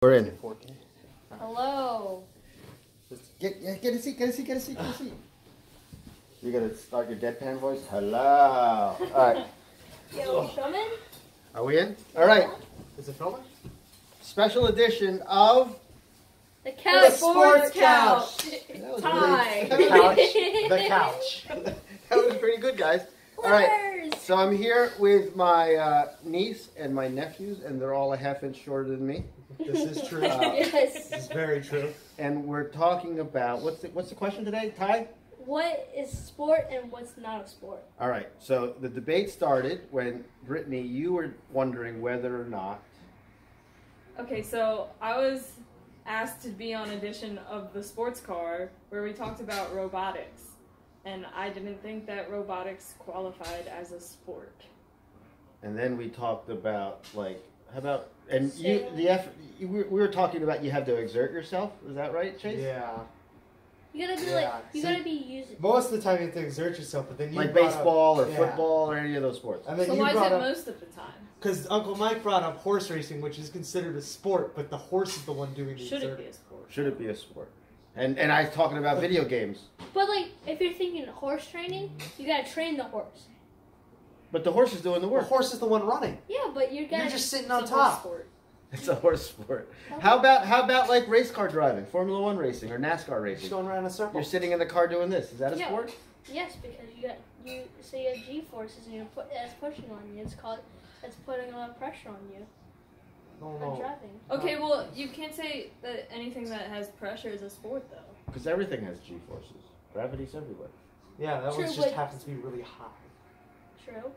We're in. Hello. Get a seat. You gotta start your deadpan voice. Hello. All right. Yo, we filming? Are we in? All right. Is it filming? Special edition of The Couch. Sports Couch. That was Tie. The couch. The couch. That was pretty good, guys. All right. So I'm here with my niece and my nephews, and they're all a half-inch shorter than me. This is true. Yes. This is very true. And we're talking about what's the question today, Ty? What is sport and what's not a sport? All right. So the debate started when Brittany, you were wondering whether or not. Okay, so I was asked to be on an edition of the Sports Car where we talked about robotics, and I didn't think that robotics qualified as a sport. And then we talked about how about we were talking about you have to exert yourself. Is that right, Chase? Yeah. You gotta be gotta be using. Most of the time you have to exert yourself, but then you like brought baseball up, or football or any of those sports. And then So you why is brought it up, most of the time? because Uncle Mike brought up horse racing, which is considered a sport, but the horse is the one doing the Should it exerting. be a sport? Should it be a sport? And I was talking about video games. But like, if you're thinking horse training, you gotta train the horse. But the horse is doing the The work. horse is the one running. Yeah, but you gotta. You're just sitting It's on a horse top. sport. It's a horse sport. How about like race car driving, Formula One racing or NASCAR Just racing? going around in a circle. You're sitting in the car doing this. Is that a Yeah. sport? Yes, because you have G forces and that's pushing on you. It's putting a lot of pressure on you No, when no. driving. Okay, well, you can't say that anything that has pressure is a sport, though. Because everything has G forces. Gravity's everywhere. Yeah, that True, one just but- happens to be really high. True.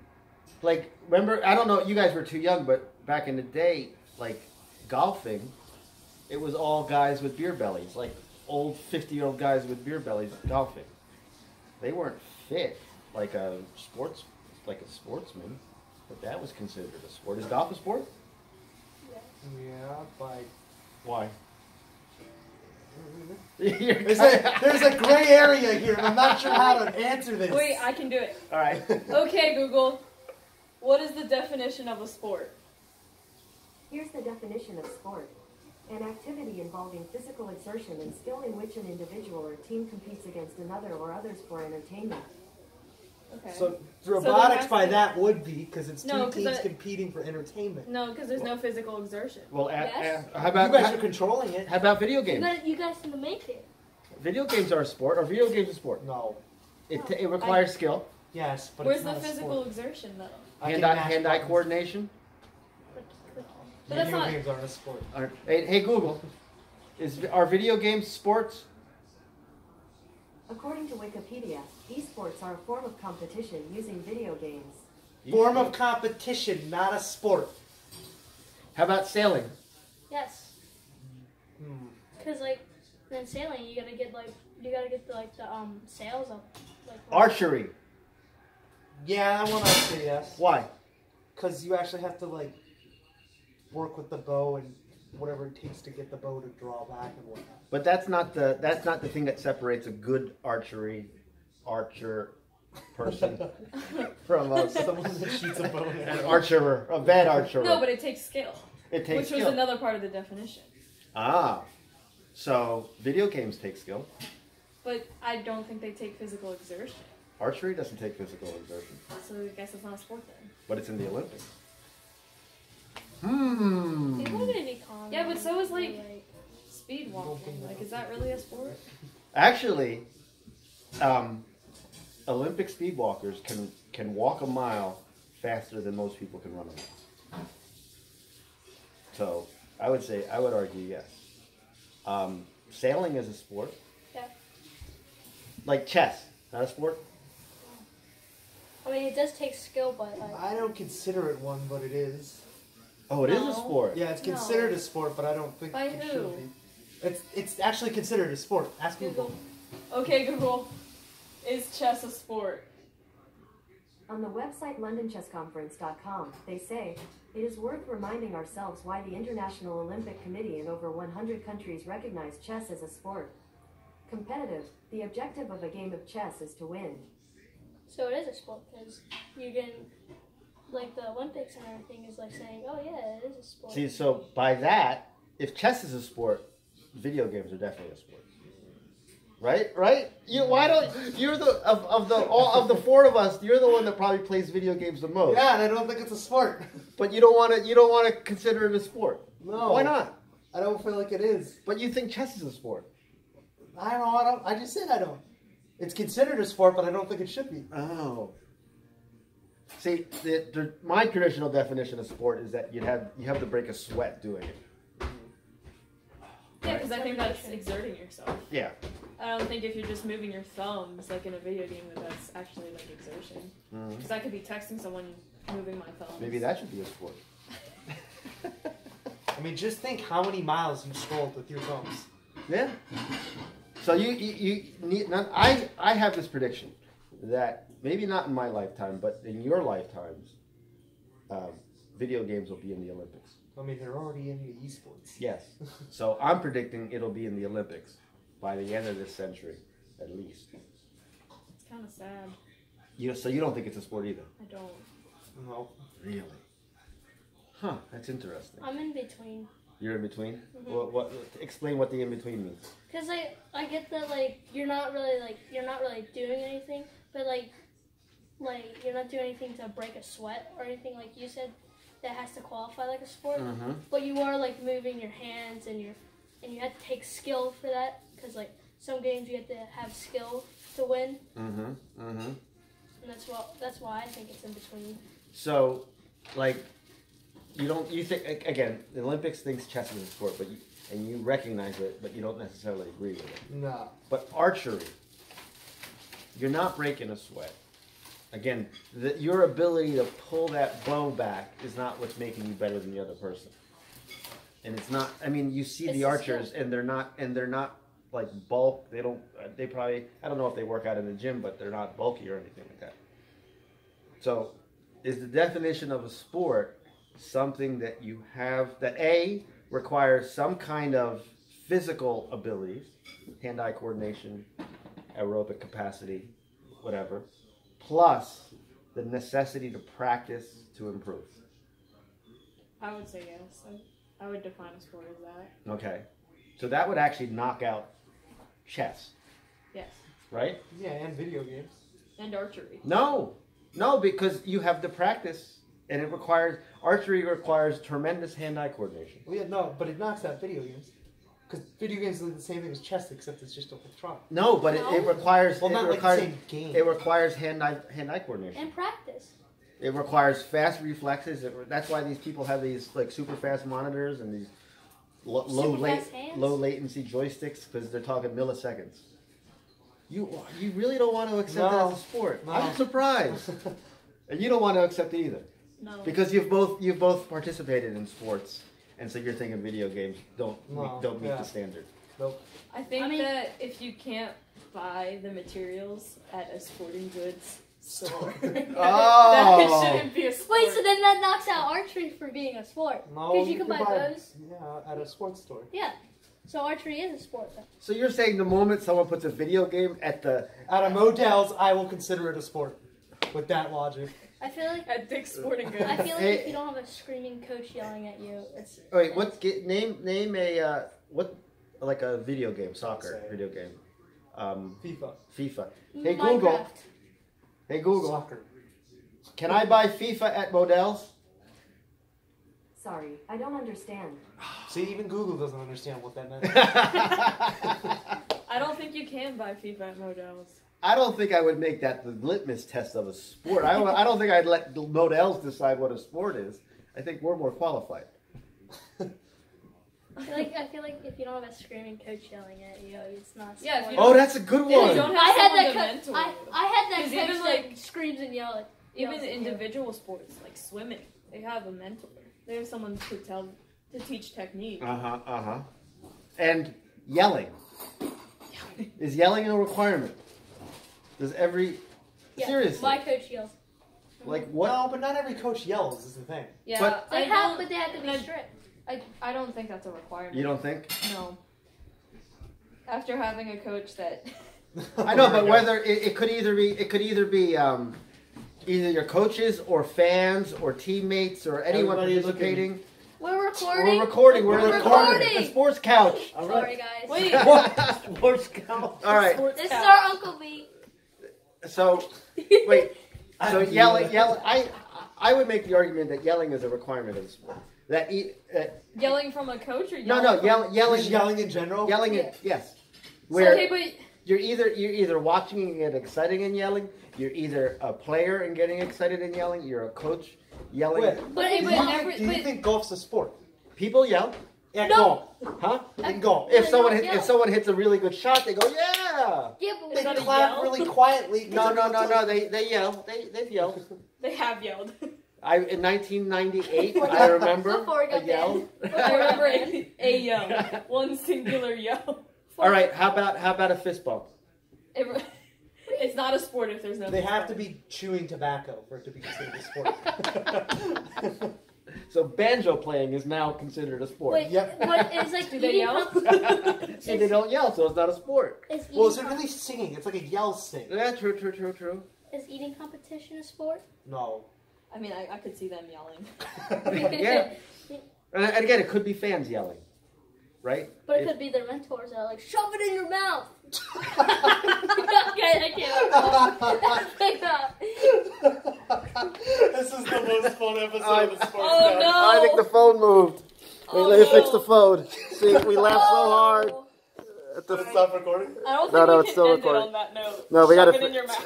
Like, remember, I don't know, you guys were too young, but back in the day, like, golfing, it was all guys with beer bellies, like old 50-year-old guys with beer bellies golfing. They weren't fit like a sportsman, but that was considered a sport. Is golf a sport? Yeah. Yeah, but Why? there's a gray area here, and I'm not sure how to answer this. Wait, I can do it. All right. Okay, Google. What is the definition of a sport? Here's the definition of sport. An activity involving physical exertion and skill in which an individual or team competes against another or others for entertainment. Okay. So there robotics has by to- that would be, because it's No, two 'cause teams that- competing for entertainment. No, because there's no physical exertion. Well, Yes. how about You guys are controlling it. how about video games? You guys can make it. Video games are a sport. Are video games a sport? No. It requires skill, Yes, but Where's it's the not a physical sport. exertion, though? I can hand-eye mash buttons. coordination. But that's Video not- games aren't a sport. Hey Google, are video games sports? According to Wikipedia, esports are a form of competition using video games. Form of competition, not a sport. How about sailing? Yes. Because in sailing, you gotta get the sails up. Archery. Yeah, that one I'd say yes. Why? Because you actually have to work with the bow and whatever it takes to get the bow to draw back and whatnot. But that's not the thing that separates a good archer person from Someone that shoots a bow. an archer, a bad archer. No, but it takes skill. It takes Which skill. was another part of the definition. So video games take skill. But I don't think they take physical exertion. Archery doesn't take physical exertion, So I guess it's not a sport then. but it's in the Olympics. Yeah, but so is speed walking. Is that really a sport? Actually, Olympic speed walkers can walk a mile faster than most people can run a mile. So I would argue yes. Sailing is a sport. Yeah. Like chess, not a sport. I mean, it does take skill, but I don't consider it one, but it is. Oh, it is No. a sport. Yeah, it's considered a sport, but I don't think By it who? should be. It's actually considered a sport. Ask Google. Okay, Google. Is chess a sport? On the website londonchessconference.com, they say, it is worth reminding ourselves why the International Olympic Committee in over 100 countries recognize chess as a sport. Competitive, the objective of a game of chess is to win. so it is a sport because you can, the Olympics and everything is saying, oh yeah, it is a sport. See, so by that, if chess is a sport, video games are definitely a sport. Right? Why don't you're the of the four of us, you're the one that probably plays video games the most. Yeah, and I don't think it's a sport. But you don't want to consider it a sport. No. Why not? I don't feel like it is. But you think chess is a sport. I don't know. I just said I don't. It's considered a sport, but I don't think it should be. Oh. See, my traditional definition of sport is that you have to break a sweat doing it. Yeah, because I think that's exerting yourself. Yeah. I don't think if you're just moving your thumbs like in a video game that's actually like exertion. Because I could be texting someone moving my thumbs. Maybe that should be a sport. I mean, just think how many miles you scrolled with your thumbs. Yeah. So you need. I have this prediction that maybe not in my lifetime, but in your lifetimes, video games will be in the Olympics. I mean, they're already in the esports. Yes. So I'm predicting it'll be in the Olympics by the end of this century, at least. It's kind of sad. So you don't think it's a sport either? I don't. No. Really? Huh. That's interesting. I'm in between. You're in between. Mhm. What? Explain what the in between means. Cause I get that like you're not really doing anything, but like you're not doing anything to break a sweat or anything like you said that has to qualify like a sport. Mm-hmm. But you are like moving your hands and you have to take skill for that because like some games you have to have skill to win. Mm-hmm. Mm-hmm. And that's why I think it's in between. So, like, you think again, the Olympics thinks chess is a sport, but you recognize it, but you don't necessarily agree with it. No. But archery, you're not breaking a sweat. Again, your ability to pull that bow back is not what's making you better than the other person. And it's not. I mean, you see It's the a archers, skill. and they're not like bulk. They don't. They probably. I don't know if they work out in the gym, but they're not bulky or anything like that. So, is the definition of a sport something that you have that A, requires some kind of physical abilities, hand-eye coordination, aerobic capacity, whatever, plus the necessity to practice to improve? I would say yes. I would define a sport as that. Okay. So that would actually knock out chess, Yes. right? Yeah, and video games. And archery. No, because you have to practice, and archery requires tremendous hand-eye coordination. Well, yeah, no, but it knocks out video games. Because video games are the same thing as chess, except it's just electronic. No, but it requires. Well, it not requires, like the same game. It requires hand-eye coordination. And practice. It requires fast reflexes. That's why these people have these like super fast monitors and these low fast hands? latency joysticks because they're talking milliseconds. You really don't want to accept that as a sport. No. I'm surprised, and you don't want to accept it either No. because you've both participated in sports, and so you're thinking video games don't meet yeah. the standard. Nope. I think I mean- that if you can't buy the materials at a sporting goods store, Oh. that shouldn't be a sport. Wait, so then that knocks out archery from being a sport. No, Because you can buy bows. Yeah, at a sports store. Yeah. So archery is a sport then. So you're saying the moment someone puts a video game at the At a Modell's, I will consider it a sport. With that logic. I feel like At Dick's Sporting Goods. I feel like Hey. if you don't have a screaming coach yelling at you, it's wait, name a like a video game, soccer Say. video game. FIFA. FIFA. Hey Google. Minecraft. Hey Google. Soccer. Can I buy FIFA at Modell's? Sorry, I don't understand. See, even Google doesn't understand what that meant. I don't think you can buy FIFA at Modell's. I don't think I would make that the litmus test of a sport. I don't think I'd let Modell's decide what a sport is. I think we're more qualified. I feel like if you don't have a screaming coach yelling at you, it's not a sport. Yeah, if you Oh, that's a good Yeah, you one. don't have I had someone that to coach. mentor I you. had that 'Cause coach even, that like- screams and yells. Even at you. individual sports like swimming, they have a mentor. They have someone to teach technique. And yelling. Is yelling a requirement? Does every Yeah, seriously? my coach yells. Like what? No, but not every coach yells is the thing. Yeah, But- They I have, don't- but they have to be I- strict. I don't think that's a requirement. You don't think? No. After having a coach that I know, but whether it could either be either your coaches or fans or teammates or anyone Everybody participating. We're recording. We're recording. We're We're recording. recording. The sports couch. All Sorry, right. guys. Wait. Sports couch. All right. Sports This is couch. our Uncle B. So, wait. So yelling. I would make the argument that yelling is a requirement of the sport. Yelling from a coach or No, yelling? yelling. Just yelling in general. Yelling. Yeah. Yes. So, Where okay, but you're either watching and getting excited and yelling. You're either a player and getting excited and yelling. You're a coach yelling. Wait, But do never. you think golf's a sport? People yell, At No. golf. huh? In golf. If But someone not hits, yell. if someone hits a really good shot, they go, yeah. Yeah, but They Is that a clap yell? really quietly. No. They yell. They've yelled. they have yelled. In 1998, I remember Before we a got yell. I remember a yell. One singular yell. All right, how about a fist bump? It's not a sport if there's no. They have to be chewing tobacco for it to be considered a sport. So banjo playing is now considered a sport. Wait, Yep. what is like Do they eating yell? See, they don't yell, so it's not a sport. Is eating, Well, is it really singing? It's like a yell sing. Yeah, true. is eating competition a sport? No. I mean, I could see them yelling. Yeah. And again, it could be fans yelling, right? But it If- could be their mentors that are like, shove it in your mouth. Okay, I can't. This is the most fun episode of the sports Oh, Couch. no. I think the phone moved. Oh, Let me fix no. the phone. See, we laughed so hard. Oh. At the Did it stop recording? I don't No, think we it's can still end recording. it on that note. No, we Shove gotta it in your mouth.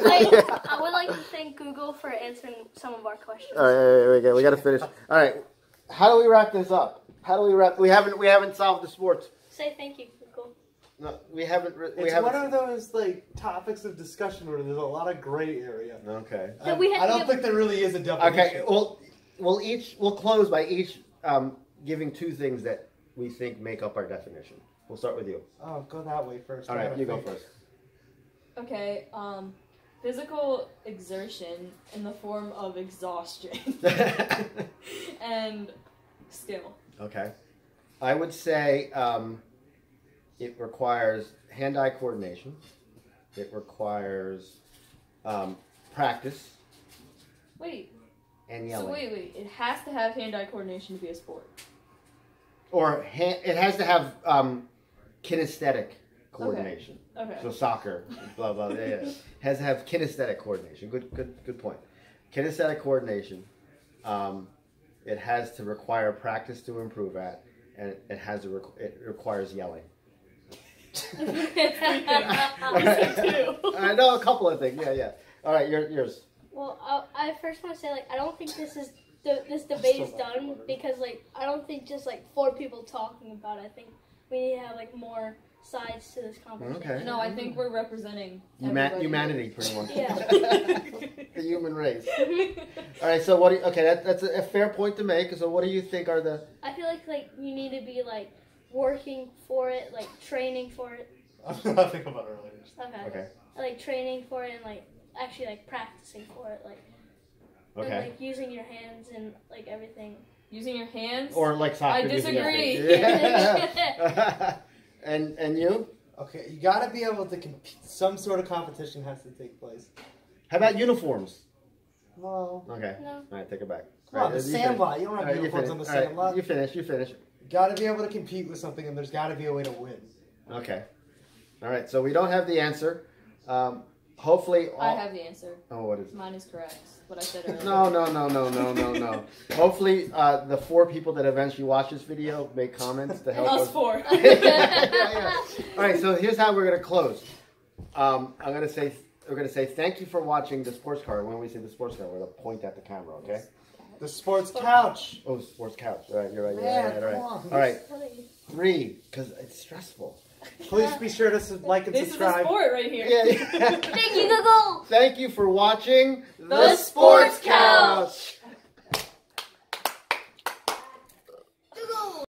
I would like to thank Google for answering some of our questions. All right, we got to finish. All right, how do we wrap this up? How do we wrap? We haven't solved the sports. Say thank you, Google. No, we haven't. We It's haven't. one of those like topics of discussion where there's a lot of gray area. Okay. Yeah, we had I to don't give- think there really is a definition. Okay. We'll close by each giving two things that we think make up our definition. We'll start with you. Oh, go that way first. All I right, gotta you go think. first. Okay, physical exertion in the form of exhaustion and skill. Okay. I would say it requires hand-eye coordination. It requires practice Wait, and so yelling. wait. It has to have hand-eye coordination to be a sport. Or it has to have kinesthetic coordination. Okay. So soccer, blah blah. Yeah. Has to have kinesthetic coordination. Good point. Kinesthetic coordination. It has to require practice to improve at, and it requires yelling. I know a couple of things. Yeah. All right, yours. Well, I first want to say, like, I don't think this debate is done because, like, I don't think just, like, 4 people talking about it. I think we need to have, like, more sides to this conversation. Okay. No, I think we're representing everybody. Humanity, pretty much. Yeah. The human race. All right. So what? That's a fair point to make. So what do you think are the? I feel like you need to be, like, working for it, like, training for it. I'll think about it earlier. Okay. Like, training for it and, like, actually, like, practicing for it. Like, and, Okay. like, using your hands and, like, everything. Using your hands? Or like soccer. I using your disagree. hands. And you? Okay, you gotta be able to compete. Some sort of competition has to take place. How about uniforms? No. Okay. No. All right, take it back. Come All on, right, the you sandlot. finish. You don't have All right, you uniforms on the finish. All right, sandlot. You finish. You gotta be able to compete with something, and there's gotta be a way to win. Okay. All right, so we don't have the answer. Hopefully I have the answer. Oh, what is it? Mine is correct. What I said earlier. No. Hopefully, the 4 people that eventually watch this video make comments to help us. Us 4. Yeah. All right, so here's how we're gonna close. We're gonna say thank you for watching the sports car. When we say the sports car, we're gonna point at the camera, okay? The sports couch. Oh, sports couch. All right, you're right. Man, All right. come on. All right, What are you- 3, because it's stressful. Please be sure to like and This is a subscribe. sport right here. Yeah. Thank you, Google! Thank you for watching The Sports Couch.